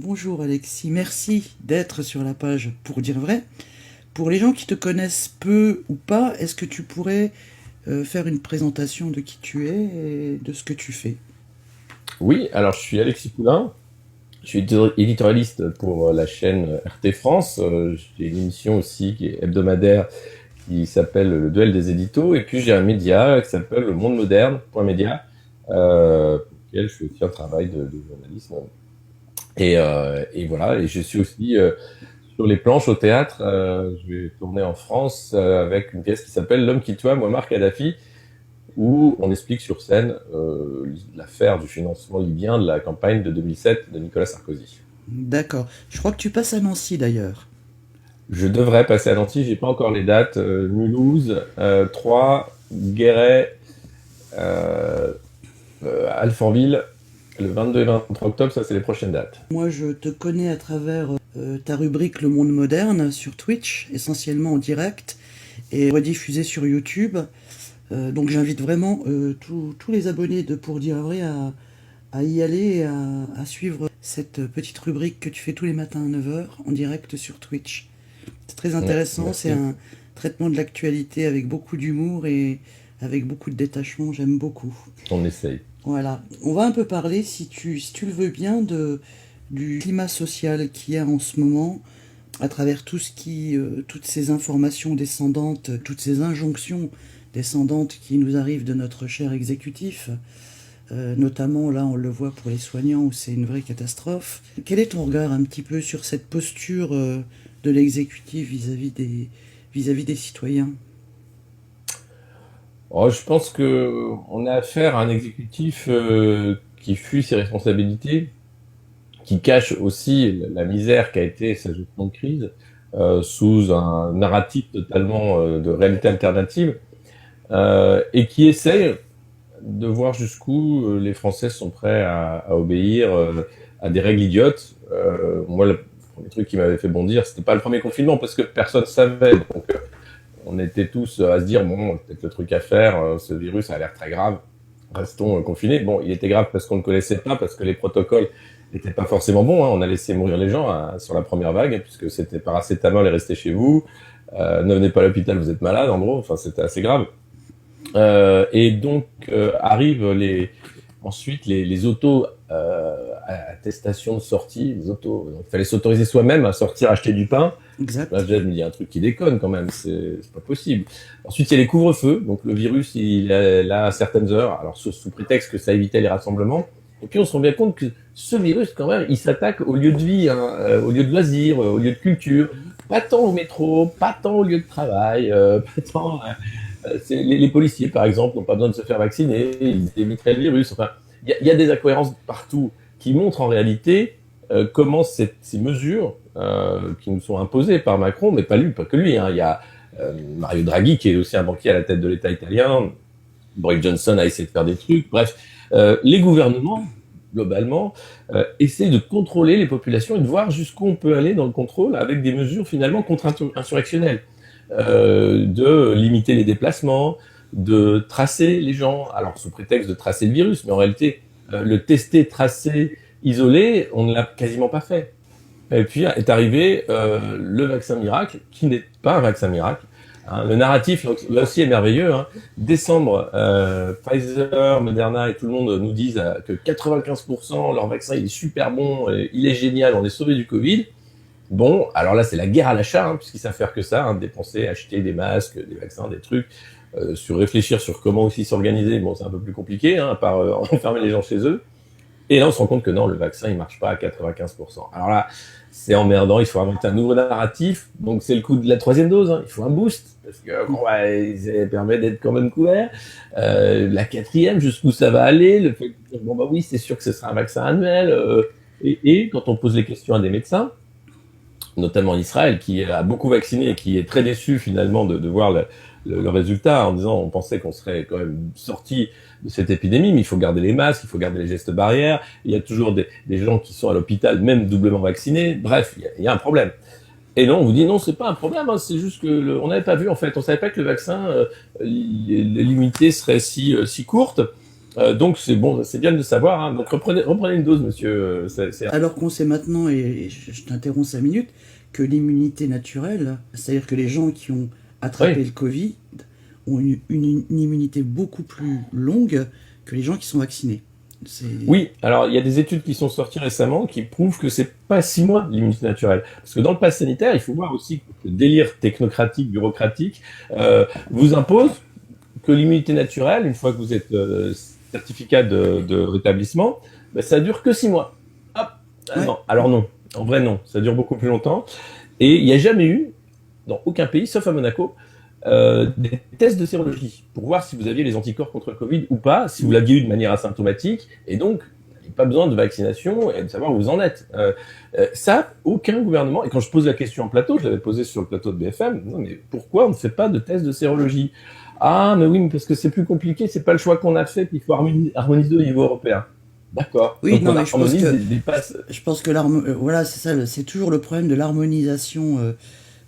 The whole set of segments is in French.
Bonjour Alexis, merci d'être sur la page Pour dire vrai. Pour les gens qui te connaissent peu ou pas, est-ce que tu pourrais faire une présentation de qui tu es et de ce que tu fais? Oui, alors je suis Alexis Poulain, je suis éditorialiste pour la chaîne RT France. J'ai une émission aussi qui est hebdomadaire qui s'appelle Le Duel des éditos. Et puis j'ai un média qui s'appelle Le Monde Moderne, point média, pour lequel je fais aussi un travail de journalisme. Et voilà, et je suis aussi sur les planches au théâtre. Je vais tourner en France avec une pièce qui s'appelle L'homme qui tua Muammar Kadhafi, où on explique sur scène l'affaire du financement libyen de la campagne de 2007 de Nicolas Sarkozy. D'accord. Je crois que tu passes à Nancy d'ailleurs. Je devrais passer à Nancy, j'ai pas encore les dates. Mulhouse, Troyes, Guéret, euh, Alfortville, le 22 et 23 octobre, ça c'est les prochaines dates. Moi, je te connais à travers ta rubrique Le Monde Moderne sur Twitch, essentiellement en direct, et rediffusée sur YouTube. Donc j'invite vraiment tous les abonnés de Pour dire vrai à y aller et à suivre cette petite rubrique que tu fais tous les matins à 9 heures en direct sur Twitch. C'est très Ouais, intéressant, c'est merci. un traitement de l'actualité avec beaucoup d'humour et avec beaucoup de détachement, j'aime beaucoup. On essaye. Voilà, on va un peu parler, si tu le veux bien, du climat social qu'il y a en ce moment, à travers toutes ces informations descendantes, toutes ces injonctions descendantes qui nous arrivent de notre cher exécutif. Notamment, là, on le voit pour les soignants où c'est une vraie catastrophe. Quel est ton regard un petit peu sur cette posture de l'exécutif vis-à-vis des citoyens? Oh, je pense que on a affaire à un exécutif qui fuit ses responsabilités, qui cache aussi la misère qu'a été sa gestion de crise sous un narratif totalement de réalité alternative, et qui essaye de voir jusqu'où les Français sont prêts à obéir à des règles idiotes. Moi, le premier truc qui m'avait fait bondir, c'était pas le premier confinement, parce que personne savait. Donc, on était tous à se dire, bon, peut-être le truc à faire, ce virus a l'air très grave, restons confinés. Bon, il était grave parce qu'on ne connaissait pas, parce que les protocoles n'étaient pas forcément bons. Hein. On a laissé mourir les gens sur la première vague, puisque c'était paracétamol et restez chez vous. Ne venez pas à l'hôpital, vous êtes malade, en gros. Enfin, c'était assez grave. Et donc arrivent ensuite les auto attestations de sortie, donc, il fallait s'autoriser soi-même à sortir acheter du pain. Là, Exact. déjà, je me dis un truc qui déconne quand même, c'est pas possible. Ensuite, il y a les couvre-feux, donc le virus, il est là à certaines heures, alors sous prétexte que ça évitait les rassemblements. Et puis, on se rend bien compte que ce virus, quand même, il s'attaque au lieu de vie, hein, au lieu de loisirs, au lieu de culture. Pas tant au métro, pas tant au lieu de travail, pas tant les policiers, par exemple, n'ont pas besoin de se faire vacciner, ils éviteraient le virus. Enfin, il y a des incohérences partout qui montrent en réalité comment ces mesures qui nous sont imposées par Macron, mais pas lui, pas que lui. Hein. Il y a Mario Draghi qui est aussi un banquier à la tête de l'État italien. Boris Johnson a essayé de faire des trucs. Bref, les gouvernements globalement essaient de contrôler les populations et de voir jusqu'où on peut aller dans le contrôle avec des mesures finalement contre-insurrectionnelles. De limiter les déplacements, de tracer les gens, alors sous prétexte de tracer le virus, mais en réalité, le tester, tracer, isoler, on ne l'a quasiment pas fait. Et puis est arrivé le vaccin miracle, qui n'est pas un vaccin miracle. Hein. Le narratif, là aussi, est merveilleux. Hein. Décembre, Pfizer, Moderna et tout le monde nous disent que 95% leur vaccin, il est super bon, il est génial, on est sauvé du Covid. Bon, alors là, c'est la guerre à l'achat, hein, puisqu'ils savent faire que ça, hein, dépenser, acheter des masques, des vaccins, des trucs, sur réfléchir sur comment aussi s'organiser. Bon, c'est un peu plus compliqué, hein, à part enfermer les gens chez eux. Et là, on se rend compte que non, le vaccin, il marche pas à 95%. Alors là, c'est emmerdant, il faut inventer un nouveau narratif. Donc, c'est le coup de la troisième dose, hein. Il faut un boost, parce que bon, ouais, ça permet d'être quand même couvert. La quatrième, jusqu'où ça va aller, le fait que, bon, bah oui, c'est sûr que ce sera un vaccin annuel. Et quand on pose les questions à des médecins, notamment Israël, qui a beaucoup vacciné et qui est très déçu finalement de voir le résultat en disant on pensait qu'on serait quand même sorti de cette épidémie, mais il faut garder les masques, il faut garder les gestes barrières, il y a toujours des gens qui sont à l'hôpital même doublement vaccinés, bref, il y a un problème. Et non, on vous dit non, c'est pas un problème, hein, c'est juste que on n'avait pas vu en fait, on savait pas que le vaccin l'immunité serait si courte. Donc c'est bon, c'est bien de le savoir. Hein. Donc reprenez une dose, monsieur. Alors qu'on sait maintenant, et je t'interromps 5 minutes, que l'immunité naturelle, c'est-à-dire que les gens qui ont attrapé le Covid ont une immunité beaucoup plus longue que les gens qui sont vaccinés. Oui, alors il y a des études qui sont sorties récemment qui prouvent que c'est pas 6 mois l'immunité naturelle. Parce que dans le pass sanitaire, il faut voir aussi que le délire technocratique, bureaucratique, vous impose que l'immunité naturelle, une fois que vous êtes certificat de rétablissement, ben, ça dure que 6 mois. Hop. Non. Alors non, en vrai non, ça dure beaucoup plus longtemps. Et il n'y a jamais eu, dans aucun pays, sauf à Monaco, des tests de sérologie pour voir si vous aviez les anticorps contre le Covid ou pas, si vous l'aviez eu de manière asymptomatique, et donc il n'y a pas besoin de vaccination et de savoir où vous en êtes. Ça, aucun gouvernement, et quand je pose la question en plateau, je l'avais posé sur le plateau de BFM, non mais pourquoi on ne fait pas de tests de sérologie? Ah mais oui, mais parce que c'est plus compliqué, c'est pas le choix qu'on a fait, puis il faut harmoniser au niveau européen. D'accord. Oui, donc non, on mais harmonise des passes. je pense que voilà, c'est ça, c'est toujours le problème de l'harmonisation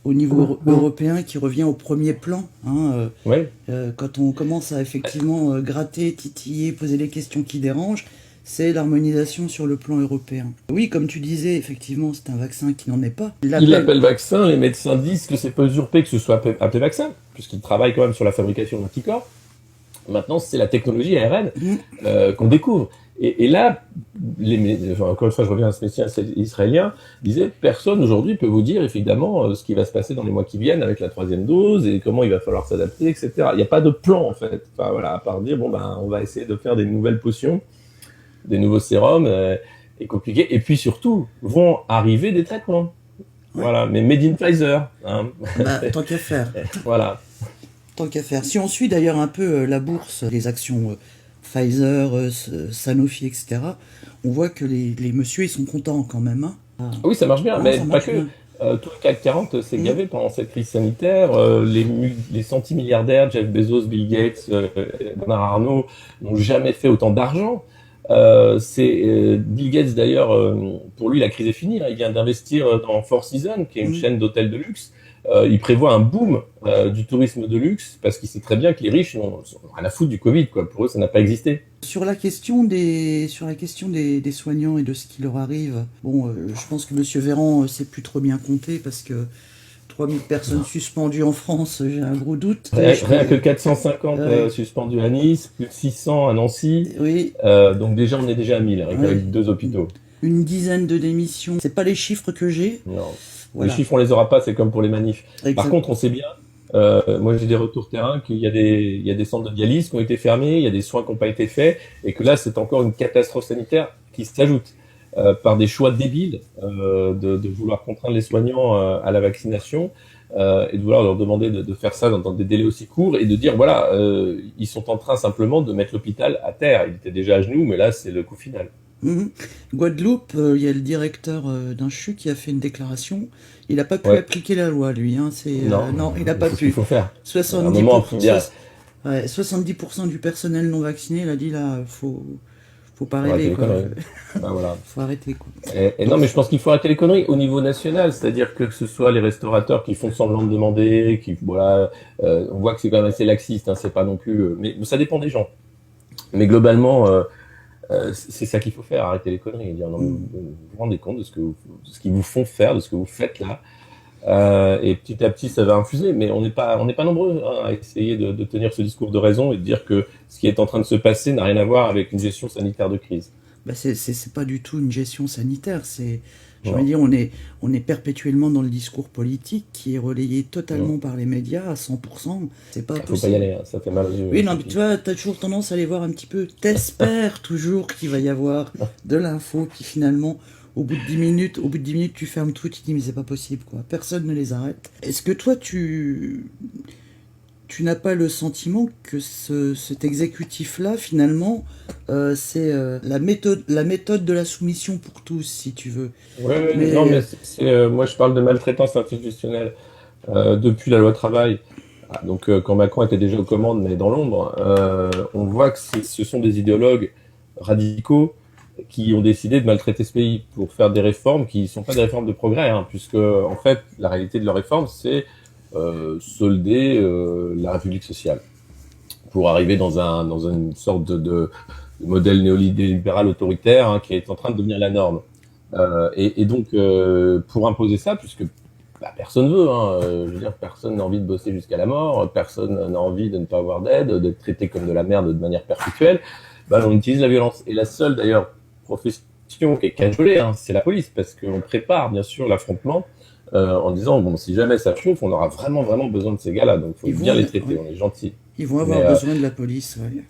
au niveau européen qui revient au premier plan. Hein, quand on commence à effectivement gratter, titiller, poser les questions qui dérangent, c'est l'harmonisation sur le plan européen. Oui, comme tu disais, effectivement, c'est un vaccin qui n'en est pas. Il l'appelle vaccin, les médecins disent que c'est pas usurpé que ce soit appelé vaccin, puisqu'ils travaillent quand même sur la fabrication d'anticorps. Maintenant, c'est la technologie ARN qu'on découvre. Et là, encore une fois, je reviens à ce médecin israélien, disait, personne aujourd'hui peut vous dire, évidemment, ce qui va se passer dans les mois qui viennent avec la 3e dose et comment il va falloir s'adapter, etc. Il n'y a pas de plan, en fait. Enfin, voilà, à part dire, bon, ben, on va essayer de faire des nouvelles potions, des nouveaux sérums, et compliqué. Et puis surtout, vont arriver des traitements. Ouais. Voilà, mais made in Pfizer. Hein. Bah, tant qu'à faire. Voilà. Tant qu'à faire. Si on suit d'ailleurs un peu la bourse, les actions Pfizer, Sanofi, etc., on voit que les messieurs, ils sont contents quand même. Hein. Oui, ça marche bien, mais pas que. Tout le CAC 40 s'est gavé pendant cette crise sanitaire. Les centimilliardaires, Jeff Bezos, Bill Gates, Bernard Arnault, n'ont jamais fait autant d'argent. Bill Gates d'ailleurs, pour lui la crise est finie. Hein. Il vient d'investir dans Four Seasons, qui est une chaîne d'hôtels de luxe. Il prévoit un boom du tourisme de luxe parce qu'il sait très bien que les riches n'ont rien à foutre du Covid, quoi. Pour eux, ça n'a pas existé. Sur la question des soignants et de ce qui leur arrive, bon, je pense que Monsieur Véran sait plus trop bien compter parce que 3000 personnes suspendues en France, j'ai un gros doute. Rien que 450 suspendus à Nice, plus de 600 à Nancy. Oui. Donc déjà, on est déjà à 1000 avec 2 hôpitaux. Une dizaine de démissions. C'est pas les chiffres que j'ai. Non. Voilà. Les chiffres, on les aura pas, c'est comme pour les manifs. Exact. Par contre, on sait bien, moi j'ai des retours terrain, qu'il y a des centres de dialyse qui ont été fermés, il y a des soins qui n'ont pas été faits, et que là, c'est encore une catastrophe sanitaire qui s'ajoute par des choix débiles de vouloir contraindre les soignants à la vaccination et de vouloir leur demander de faire ça dans des délais aussi courts et de dire, voilà, ils sont en train simplement de mettre l'hôpital à terre. Il était déjà à genoux, mais là, c'est le coup final. Guadeloupe, il y a le directeur d'un CHU qui a fait une déclaration. Il n'a pas pu appliquer la loi, lui. Hein. Non, il n'a pas pu. Ce qu'il faut faire. 70% du personnel non vacciné, il a dit là, faut pas rêver. Voilà. Faut arrêter. Quoi. Et non, mais je pense qu'il faut arrêter les conneries au niveau national, c'est-à-dire que ce soit les restaurateurs qui font semblant de demander, on voit que c'est quand même assez laxiste. Hein, c'est pas non plus, mais ça dépend des gens. Mais globalement. C'est ça qu'il faut faire, arrêter les conneries et dire non, vous vous rendez compte de ce qu'ils vous font faire, de ce que vous faites là, et petit à petit ça va infuser, mais on n'est pas nombreux à essayer de tenir ce discours de raison et de dire que ce qui est en train de se passer n'a rien à voir avec une gestion sanitaire de crise. Bah c'est pas du tout une gestion sanitaire, je veux dire, on est perpétuellement dans le discours politique qui est relayé totalement par les médias à 100%. C'est pas possible. Faut pas y aller, hein, ça fait mal aux yeux. Oui, non, mais tu vois, t'as toujours tendance à aller voir un petit peu. T'espères toujours qu'il va y avoir de l'info, puis finalement, au bout de 10 minutes, tu fermes tout, tu te dis mais c'est pas possible, quoi. Personne ne les arrête. Est-ce que toi, tu n'as pas le sentiment que cet exécutif-là, finalement, c'est la méthode de la soumission pour tous, si tu veux. Oui, mais moi je parle de maltraitance institutionnelle depuis la loi travail. Donc quand Macron était déjà aux commandes, mais dans l'ombre, on voit que ce sont des idéologues radicaux qui ont décidé de maltraiter ce pays pour faire des réformes qui ne sont pas des réformes de progrès, hein, puisque en fait la réalité de leur réforme, c'est solder la République sociale. pour arriver dans une sorte de modèle néolibéral autoritaire, hein, qui est en train de devenir la norme. Et donc, pour imposer ça, puisque bah, personne veut, hein, je veux dire, personne n'a envie de bosser jusqu'à la mort, personne n'a envie de ne pas avoir d'aide, d'être traité comme de la merde de manière perpétuelle, bah, on utilise la violence. Et la seule, d'ailleurs, profession qui est cajolée, hein, c'est la police, parce qu'on prépare, bien sûr, l'affrontement, en disant, bon, si jamais ça chauffe, on aura vraiment, vraiment besoin de ces gars-là, donc il faut bien les traiter, ouais. on est gentils. Ils vont avoir besoin de la police, ouais.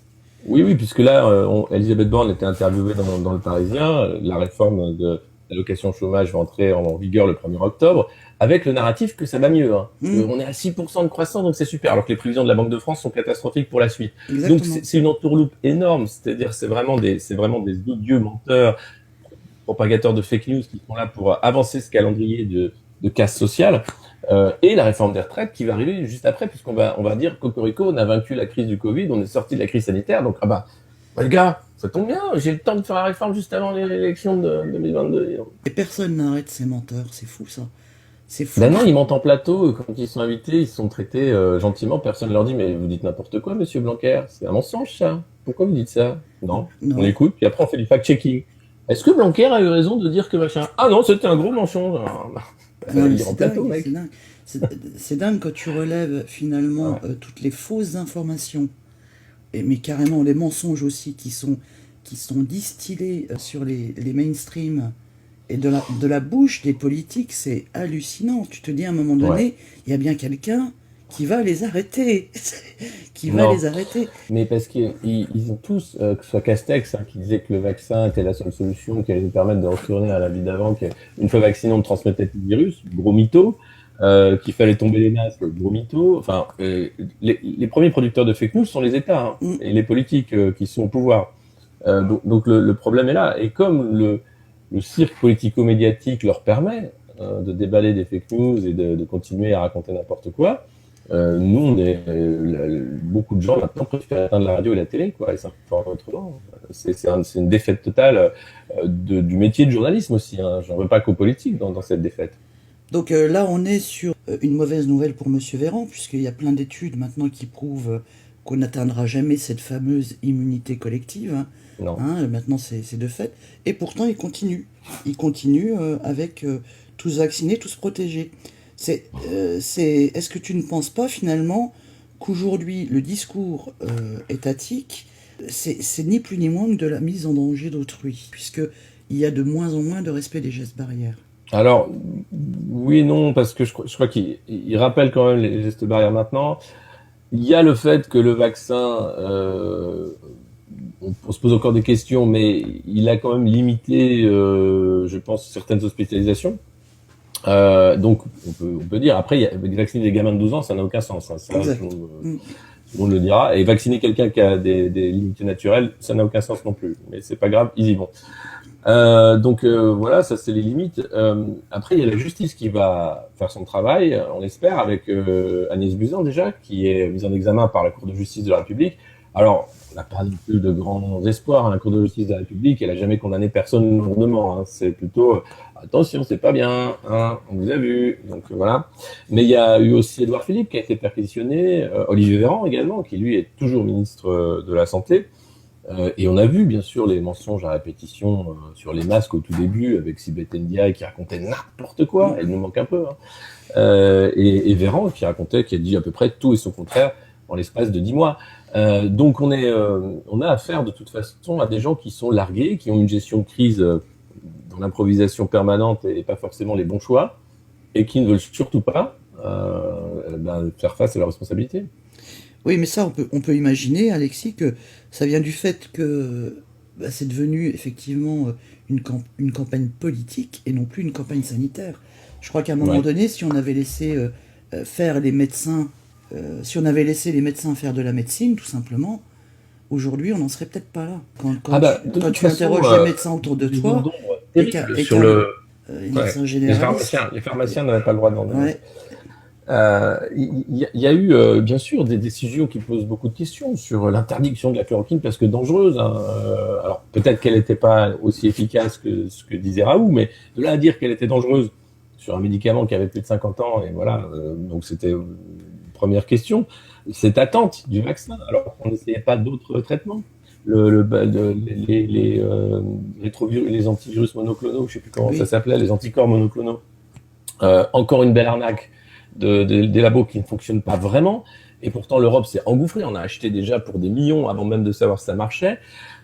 Oui, oui, puisque là, Elisabeth Borne était interviewée dans Le Parisien. La réforme de l'allocation chômage va entrer en vigueur le 1er octobre, avec le narratif que ça va mieux. Hein. On est à 6% de croissance, donc c'est super, alors que les prévisions de la Banque de France sont catastrophiques pour la suite. Exactement. Donc c'est une entourloupe énorme, c'est-à-dire c'est vraiment des odieux menteurs, propagateurs de fake news qui sont là pour avancer ce calendrier de casse sociale. Et la réforme des retraites qui va arriver juste après, puisqu'on va dire cocorico, on a vaincu la crise du Covid, on est sorti de la crise sanitaire, donc les gars, ça tombe bien, j'ai le temps de faire la réforme juste avant l'élection de 2022. Et personne n'arrête ces menteurs, c'est fou ça. C'est fou. Ben non, ils mentent en plateau, quand ils sont invités, ils sont traités gentiment, personne ne leur dit mais vous dites n'importe quoi, monsieur Blanquer, c'est un mensonge ça, pourquoi vous dites ça? Non, on l'écoute, puis après on fait du fact-checking. Est-ce que Blanquer a eu raison de dire que machin? Ah non, c'était un gros mensonge. C'est dingue quand tu relèves finalement toutes les fausses informations, mais carrément les mensonges aussi qui sont distillés sur les mainstream et de la bouche des politiques, c'est hallucinant. Tu te dis à un moment donné, il y a bien quelqu'un qui va les arrêter. Les arrêter. Mais parce qu'ils ont tous, que ce soit Castex, hein, qui disait que le vaccin était la seule solution, qui allait nous permettre de retourner à la vie d'avant, qu'une fois vacciné, on ne transmettait plus le virus, gros mytho, qu'il fallait tomber les masques, gros mytho. Enfin, les premiers producteurs de fake news sont les États, hein, et les politiques qui sont au pouvoir. Donc le problème est là. Et comme le cirque politico-médiatique leur permet de déballer des fake news et de continuer à raconter n'importe quoi, nous, beaucoup de gens maintenant préfèrent atteindre la radio et la télé, quoi, et s'informer autrement. C'est une défaite totale du métier de journalisme aussi. Hein. J'en veux pas qu'aux politiques dans cette défaite. Donc là, on est sur une mauvaise nouvelle pour Monsieur Véran, puisqu'il y a plein d'études maintenant qui prouvent qu'on n'atteindra jamais cette fameuse immunité collective. Hein. Non. Hein, maintenant, c'est de fait. Et pourtant, il continue. Il continue avec tous vaccinés, tous protégés. Est-ce que tu ne penses pas finalement qu'aujourd'hui le discours étatique, c'est ni plus ni moins que de la mise en danger d'autrui, puisqu'il y a de moins en moins de respect des gestes barrières? Alors, oui et non, parce que je crois qu'il rappelle quand même les gestes barrières maintenant. Il y a le fait que le vaccin, on se pose encore des questions, mais il a quand même limité, je pense, certaines hospitalisations. Donc, on peut dire, après, vacciner des gamins de 12 ans, ça n'a aucun sens. Hein. Ça, tout le monde le dira. Et vacciner quelqu'un qui a des limites naturelles, ça n'a aucun sens non plus. Mais c'est pas grave, ils y vont. Donc voilà, ça c'est les limites. Après, il y a la justice qui va faire son travail, on l'espère, avec Agnès Buzyn déjà, qui est mise en examen par la Cour de justice de la République. Alors, on n'a pas non plus de grands espoirs. Hein. La Cour de justice de la République, elle a jamais condamné personne lourdement. Hein. C'est plutôt attention, c'est pas bien, hein, on vous a vu. Donc voilà. Mais il y a eu aussi Édouard Philippe qui a été perquisitionné, Olivier Véran également, qui lui est toujours ministre de la Santé. Et on a vu bien sûr les mensonges à répétition sur les masques au tout début avec Sibeth Ndiaye qui racontait n'importe quoi, elle nous manque un peu, hein. Et Véran qui a dit à peu près tout et son contraire en l'espace de 10 mois. Donc on a affaire de toute façon à des gens qui sont largués, qui ont une gestion de crise dans l'improvisation permanente et pas forcément les bons choix, et qui ne veulent surtout pas faire face à leurs responsabilités. Oui, mais ça, on peut imaginer, Alexis, que ça vient du fait que c'est devenu effectivement une campagne politique et non plus une campagne sanitaire. Je crois qu'à un moment donné, si on avait laissé faire les médecins, si on avait laissé les médecins faire de la médecine, tout simplement, aujourd'hui, on n'en serait peut-être pas là. Quand tu interroges les médecens autour de toi, les pharmaciens n'avaient pas le droit de vendre. Ouais. Il y a eu bien sûr des décisions qui posent beaucoup de questions sur l'interdiction de la chloroquine parce que dangereuse. Hein. Alors peut-être qu'elle n'était pas aussi efficace que ce que disait Raoult, mais de là à dire qu'elle était dangereuse sur un médicament qui avait plus de 50 ans, et voilà, donc c'était une première question. cette attente du vaccin, alors qu'on n'essayait pas d'autres traitements. Les antivirus monoclonaux, je sais plus comment ça s'appelait, les anticorps monoclonaux. Encore une belle arnaque des labos qui ne fonctionnent pas vraiment. Et pourtant, l'Europe s'est engouffrée. On a acheté déjà pour des millions avant même de savoir si ça marchait.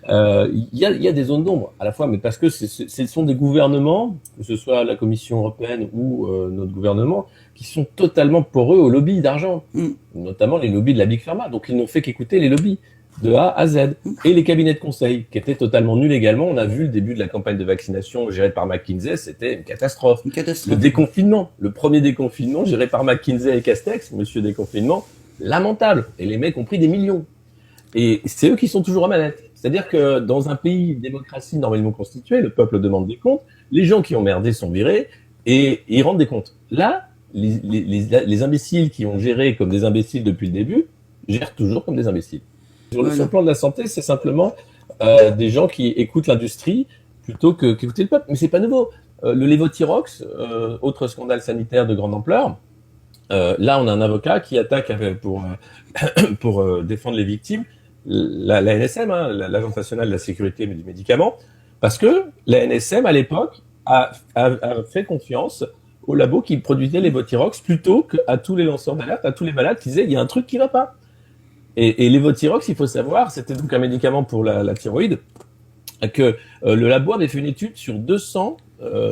Il y a des zones d'ombre à la fois, mais parce que ce sont des gouvernements, que ce soit la Commission européenne ou notre gouvernement, qui sont totalement poreux aux lobbies d'argent, notamment les lobbies de la Big Pharma. Donc, ils n'ont fait qu'écouter les lobbies de A à Z. Et les cabinets de conseil, qui étaient totalement nuls également. On a vu le début de la campagne de vaccination gérée par McKinsey, c'était une catastrophe. Le déconfinement, le premier déconfinement géré par McKinsey et Castex, monsieur déconfinement, lamentable. Et les mecs ont pris des millions. Et c'est eux qui sont toujours à manette. C'est-à-dire que dans un pays démocratie normalement constituée, le peuple demande des comptes, les gens qui ont merdé sont virés et ils rendent des comptes. Là, les imbéciles qui ont géré comme des imbéciles depuis le début, gèrent toujours comme des imbéciles. Sur le plan de la santé, c'est simplement des gens qui écoutent l'industrie plutôt qu'écouter le peuple. Mais c'est pas nouveau. Le lévothyrox, autre scandale sanitaire de grande ampleur, là on a un avocat qui attaque pour défendre les victimes la NSM, hein, l'Agence nationale de la sécurité du médicament, parce que la NSM à l'époque a fait confiance aux labos qui produisaient les lévothyrox plutôt qu'à tous les lanceurs d'alerte, à tous les malades qui disaient il y a un truc qui va pas. Et lévothyrox, il faut savoir, c'était donc un médicament pour la thyroïde, que le labo avait fait une étude sur 200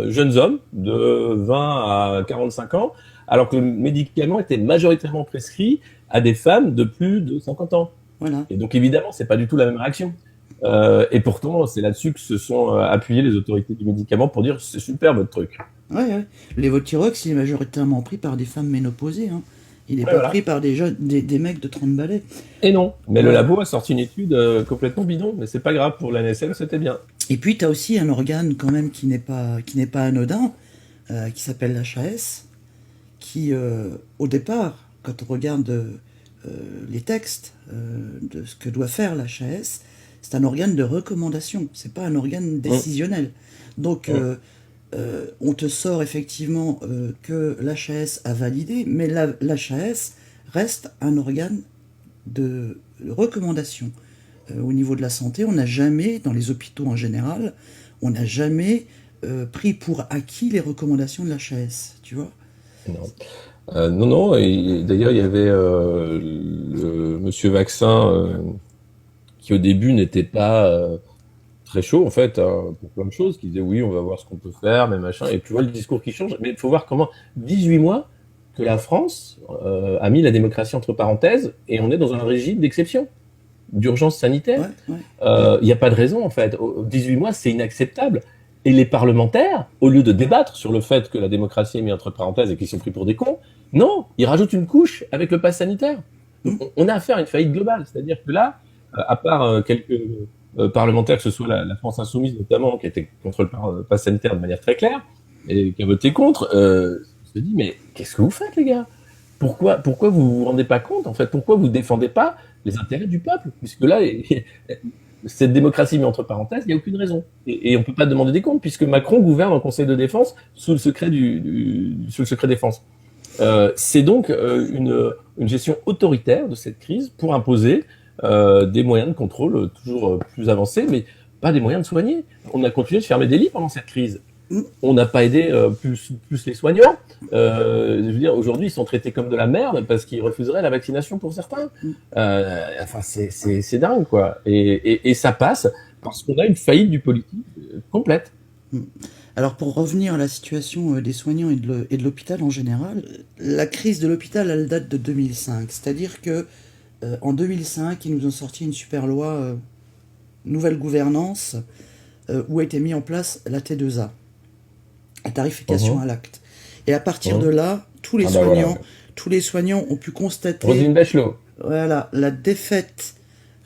jeunes hommes de 20 à 45 ans, alors que le médicament était majoritairement prescrit à des femmes de plus de 50 ans. Voilà. Et donc évidemment, c'est pas du tout la même réaction. Et pourtant, c'est là-dessus que se sont appuyées les autorités du médicament pour dire c'est super votre truc. Ouais. Lévothyrox, il est majoritairement pris par des femmes ménopausées, hein. Il n'est pas pris par des mecs de 30 balais. Et non, mais le labo a sorti une étude complètement bidon, mais c'est pas grave, pour la NSM, c'était bien. Et puis tu as aussi un organe quand même qui n'est pas anodin, qui s'appelle l'HAS, qui au départ, quand on regarde les textes de ce que doit faire l'HAS, c'est un organe de recommandation, c'est pas un organe décisionnel. Donc on te sort effectivement que l'HAS a validé, mais l'HAS reste un organe de recommandation. Au niveau de la santé, on n'a jamais, dans les hôpitaux en général, on n'a jamais pris pour acquis les recommandations de l'HAS, tu vois. Non. Et d'ailleurs, il y avait le monsieur Vaccin qui au début n'était pas très chaud en fait pour plein de choses, qui disait oui, on va voir ce qu'on peut faire, mais machin. Et tu vois le discours qui change. Mais il faut voir comment 18 mois que la France a mis la démocratie entre parenthèses et on est dans un régime d'exception, d'urgence sanitaire. Il n'y a pas de raison en fait. 18 mois, c'est inacceptable. Et les parlementaires, au lieu de débattre sur le fait que la démocratie est mise entre parenthèses et qu'ils sont pris pour des cons, non, ils rajoutent une couche avec le pass sanitaire. Donc, on a affaire à une faillite globale. C'est-à-dire que là, à part quelques parlementaires, que ce soit la France Insoumise notamment, qui était contre le pass sanitaire de manière très claire, et qui a voté contre, on se dit, mais qu'est-ce que vous faites les gars ? Pourquoi vous vous rendez pas compte en fait ? Pourquoi vous défendez pas les intérêts du peuple ? Puisque là, cette démocratie mise entre parenthèses, il n'y a aucune raison. Et on ne peut pas demander des comptes, puisque Macron gouverne en Conseil de défense sous le secret sous le secret défense. C'est donc une gestion autoritaire de cette crise pour imposer des moyens de contrôle toujours plus avancés, mais pas des moyens de soigner. On a continué de fermer des lits pendant cette crise. On n'a pas aidé plus les soignants. Je veux dire, aujourd'hui, ils sont traités comme de la merde parce qu'ils refuseraient la vaccination pour certains. Enfin, c'est dingue, quoi. Et ça passe parce qu'on a une faillite du politique complète. Alors, pour revenir à la situation des soignants et de l'hôpital en général, la crise de l'hôpital, elle date de 2005. C'est-à-dire que en 2005, ils nous ont sorti une super loi, nouvelle gouvernance, où a été mis en place la T2A. La tarification à l'acte. Et à partir de là, tous les soignants ont pu constater Roselyne Bachelot. Voilà, la défaite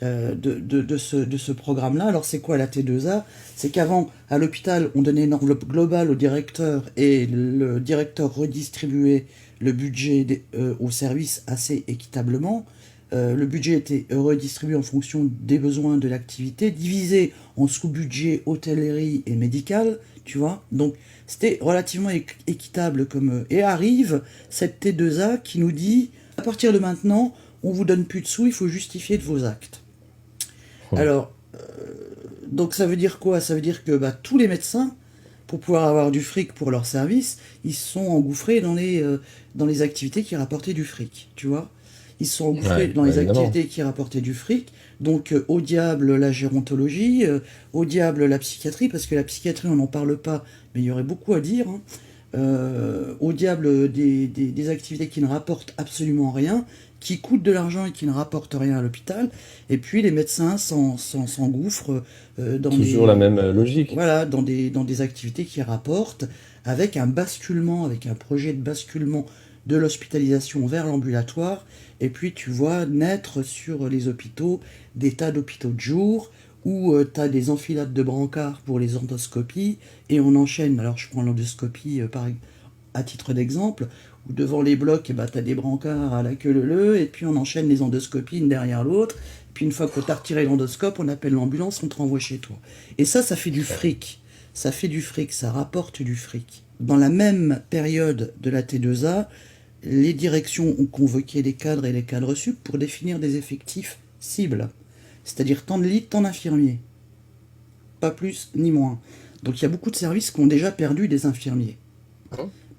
de ce programme-là. Alors c'est quoi la T2A ? C'est qu'avant, à l'hôpital, on donnait une enveloppe globale au directeur et le directeur redistribuait le budget au service assez équitablement. Le budget était redistribué en fonction des besoins de l'activité, divisé en sous-budget hôtellerie et médical, tu vois. Donc c'était relativement équitable et arrive cette T2A qui nous dit à partir de maintenant, on vous donne plus de sous, il faut justifier de vos actes. Alors, donc ça veut dire quoi? Ça veut dire que tous les médecins, pour pouvoir avoir du fric pour leur service, ils se sont engouffrés dans les activités qui rapportaient du fric, tu vois. Ils se sont engouffrés dans les évidemment. activités qui rapportaient du fric. Donc, au diable la gérontologie, au diable la psychiatrie, parce que la psychiatrie, on n'en parle pas, mais il y aurait beaucoup à dire, hein. Au diable des activités qui ne rapportent absolument rien, qui coûtent de l'argent et qui ne rapportent rien à l'hôpital. Et puis, les médecins s'engouffrent dans Toujours la même logique. voilà, dans des activités qui rapportent, avec un basculement, avec un projet de basculement de l'hospitalisation vers l'ambulatoire. Et puis tu vois naître sur les hôpitaux des tas d'hôpitaux de jour où tu as des enfilades de brancards pour les endoscopies et on enchaîne. Alors je prends l'endoscopie à titre d'exemple, où devant les blocs, tu as des brancards à la queue leu, et puis on enchaîne les endoscopies une derrière l'autre. Puis une fois que tu as retiré l'endoscope, on appelle l'ambulance, on te renvoie chez toi. Et ça fait du fric. Ça fait du fric, ça rapporte du fric. Dans la même période de la T2A, les directions ont convoqué les cadres et les cadres sup pour définir des effectifs cibles. C'est-à-dire tant de lits, tant d'infirmiers. Pas plus ni moins. Donc il y a beaucoup de services qui ont déjà perdu des infirmiers.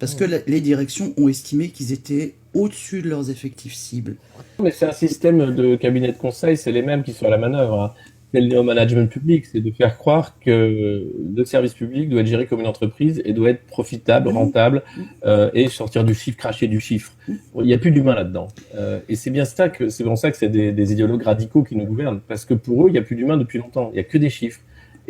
Parce que les directions ont estimé qu'ils étaient au-dessus de leurs effectifs cibles. Mais c'est un système de cabinet de conseil, c'est les mêmes qui sont à la manœuvre, hein. C'est le néo-management public, c'est de faire croire que le service public doit être géré comme une entreprise et doit être profitable, rentable, et sortir du chiffre, cracher du chiffre. Il n'y a plus d'humain là-dedans. Et c'est bien ça que, c'est pour ça que c'est des idéologues radicaux qui nous gouvernent. Parce que pour eux, il n'y a plus d'humain depuis longtemps. Il n'y a que des chiffres.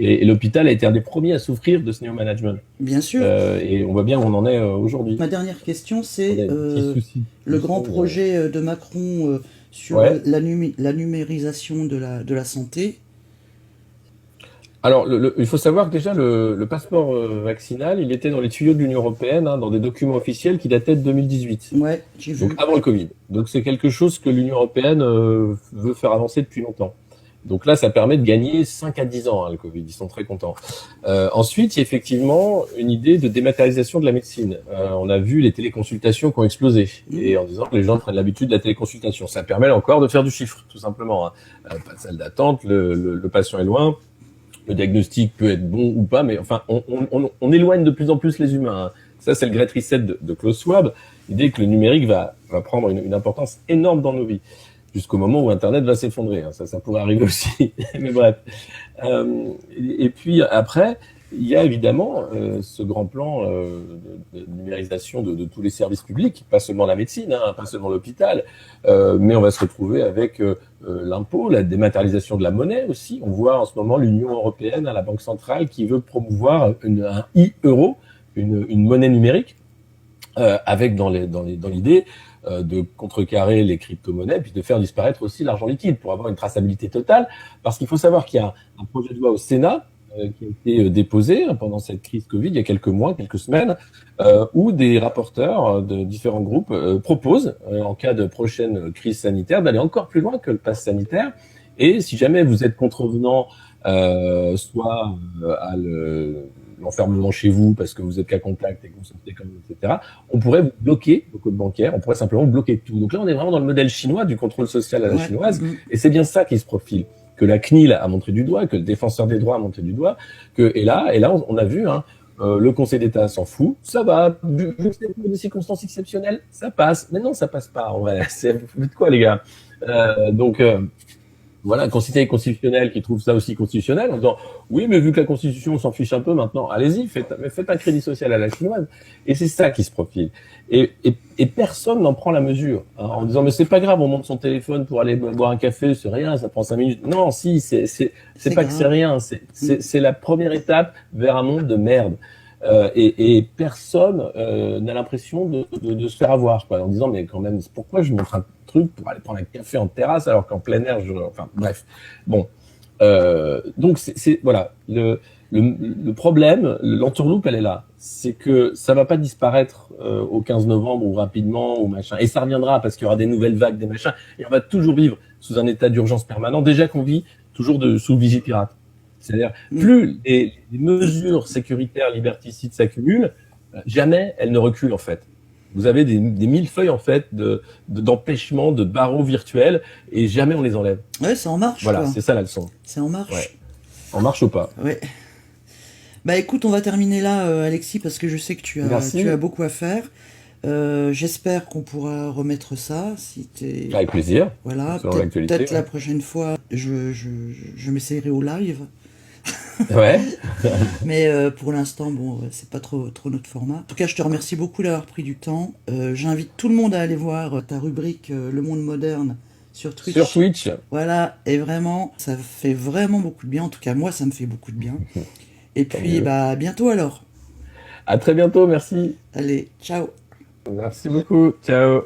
Et l'hôpital a été un des premiers à souffrir de ce néo-management. Bien sûr. Et on voit bien où on en est aujourd'hui. Ma dernière question, c'est le grand projet de Macron sur la numérisation de la santé. Alors, il faut savoir que déjà, le passeport vaccinal, il était dans les tuyaux de l'Union européenne, hein, dans des documents officiels qui dataient de 2018. Ouais, j'ai vu. Donc, avant le Covid. Donc, c'est quelque chose que l'Union européenne veut faire avancer depuis longtemps. Donc là, ça permet de gagner 5 à 10 ans, hein, le Covid. Ils sont très contents. Ensuite, il y a effectivement une idée de dématérialisation de la médecine. On a vu les téléconsultations qui ont explosé. Et en disant que les gens prennent l'habitude de la téléconsultation. Ça permet encore de faire du chiffre, tout simplement, hein. Pas de salle d'attente, le patient est loin. Le diagnostic peut être bon ou pas, mais enfin, on éloigne de plus en plus les humains, hein. Ça, c'est le Great Reset de Klaus Schwab. L'idée que le numérique va prendre une importance énorme dans nos vies, jusqu'au moment où Internet va s'effondrer, hein. Ça pourrait arriver aussi. Mais bref. Et puis après, il y a évidemment ce grand plan de numérisation de tous les services publics, pas seulement la médecine, hein, pas seulement l'hôpital, mais on va se retrouver avec l'impôt, la dématérialisation de la monnaie aussi. On voit en ce moment l'Union européenne, la Banque centrale, qui veut promouvoir un e-euro, une monnaie numérique, avec dans l'idée de contrecarrer les crypto-monnaies, puis de faire disparaître aussi l'argent liquide pour avoir une traçabilité totale. Parce qu'il faut savoir qu'il y a un projet de loi au Sénat qui a été déposé pendant cette crise Covid, il y a quelques mois, quelques semaines, où des rapporteurs de différents groupes proposent, en cas de prochaine crise sanitaire, d'aller encore plus loin que le pass sanitaire. Et si jamais vous êtes contrevenant, soit à l'enfermement chez vous parce que vous êtes cas contact et que vous sortez comme, etc., on pourrait vous bloquer vos comptes bancaires, on pourrait simplement bloquer tout. Donc là, on est vraiment dans le modèle chinois du contrôle social à la chinoise, et c'est bien ça qui se profile, que la CNIL a montré du doigt, que le défenseur des droits a montré du doigt, et là, on a vu, hein, le Conseil d'État s'en fout, ça va, vu que c'est des circonstances exceptionnelles, ça passe. Mais non, ça passe pas, en vrai. Vous faites quoi, les gars? Voilà, un conseiller constitutionnel qui trouve ça aussi constitutionnel en disant oui, mais vu que la Constitution s'en fiche un peu maintenant, allez-y, faites un crédit social à la chinoise. Et c'est ça qui se profile. Et personne n'en prend la mesure, hein, en disant mais c'est pas grave, on monte son téléphone pour aller boire un café, c'est rien, ça prend 5 minutes. Non, si, c'est pas grave. Que c'est rien, c'est la première étape vers un monde de merde. Et personne n'a l'impression de se faire avoir, quoi, en disant mais quand même, pourquoi je montre un truc pour aller prendre un café en terrasse alors qu'en plein air, enfin bref. Bon, donc voilà, le problème, l'entourloupe, elle est là, c'est que ça va pas disparaître au 15 novembre ou rapidement ou machin, et ça reviendra parce qu'il y aura des nouvelles vagues, des machins, et on va toujours vivre sous un état d'urgence permanent, déjà qu'on vit toujours sous Vigipirate. C'est-à-dire, plus les mesures sécuritaires liberticides s'accumulent, jamais elles ne reculent, en fait. Vous avez des millefeuilles en fait d'empêchements, de barreaux virtuels, et jamais on les enlève. Ouais, c'est en marche, Voilà, quoi. c'est ça la leçon. C'est en marche. Ouais. En marche ou pas. Ouais. Bah écoute, on va terminer là, Alexis, parce que je sais que Merci. tu as beaucoup à faire. J'espère qu'on pourra remettre ça, si t'es... Avec plaisir. Voilà, Selon l'actualité, peut-être ouais. la prochaine fois, je m'essayerai au live. Ouais. Mais pour l'instant, bon, c'est pas trop notre format. En tout cas, je te remercie beaucoup d'avoir pris du temps. J'invite tout le monde à aller voir ta rubrique Le Monde Moderne sur Twitch. Sur Twitch. Voilà, et vraiment, ça fait vraiment beaucoup de bien. En tout cas, moi, ça me fait beaucoup de bien. Et Tant puis, mieux. bah, à bientôt alors. À très bientôt, merci. Allez, ciao. Merci beaucoup. Ciao.